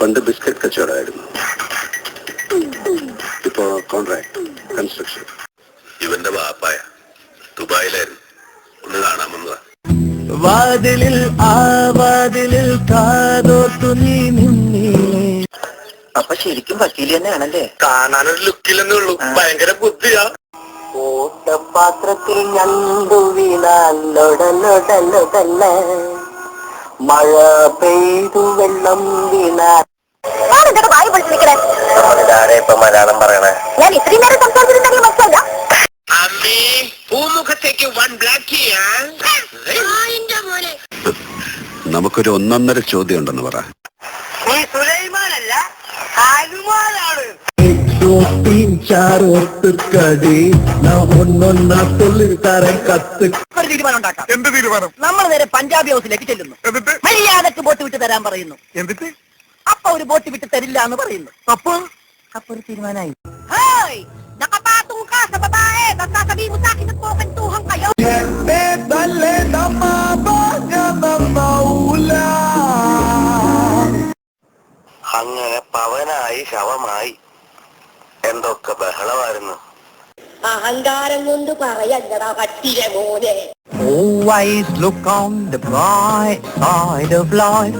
പണ്ട് ബിസ്ക്കറ്റ് കച്ചവടമായിരുന്നു, ഇപ്പോ contract construction. ഇവന്റെ വാപ്പായ ദുബായിലായിരുന്നു, ഒന്ന് കാണാമെന്നതാ. വാതിലിൽ ആ വാതിലിൽ കാതോർത്തു നീ നിന്നില്ലേ. അപ്പൊ ശരിക്കും വക്കീൽ തന്നെയാണല്ലേ? കാണാനൊരു ലുക്കില്ലെന്നേ ഉള്ളൂ, ഭയങ്കര ബുദ്ധിയാ. ഓട്ടപാത്രത്തിൽ ഞണ്ടു വീണാലൊടലൊടലൊടല്ല, മഴ പെയ്തു വെള്ളം വീണാൽ. ഇപ്പൊ മലയാളം പറയണേ? ഞാൻ ഇത്രയും നേരം സംസാരിച്ചിട്ടുണ്ടെങ്കിൽ മനസ്സിലായില്ല. പൂമുഖത്തേക്ക് വൺ ബ്ലാക്ക്. നമുക്കൊരു ഒന്നൊന്നര ചോദ്യം ഉണ്ടെന്ന് പറ. നീ സുലൈമാനല്ല, ഹനുമാനാണ്. തീരുമാനം ഉണ്ടാക്കാം. എന്ത് തീരുമാനം? നമ്മൾ നേരെ പഞ്ചാബി ഹൗസിലേക്ക് ചെല്ലുന്നു. എന്നിട്ട് മര്യാദക്ക് ബോട്ട് വിട്ട് തരാൻ പറയുന്നു. എന്നിട്ട് അപ്പൊ ഒരു ബോട്ട് വിട്ട് തരില്ല എന്ന് പറയുന്നു. അപ്പൊ ഒരു തീരുമാനമായി. Hoy! Nakapatong ka sa babae, sasabihin mo sa akin at kumakwentuhan kayo. അങ്ങനെ പവനായി ശവമായി എന്തൊക്കെ ബഹളമായിരുന്നു. അഹങ്കാരം കൊണ്ട് പറയല്ലടാ പട്ടിയെ മോനെ. Always look on the bright side of life.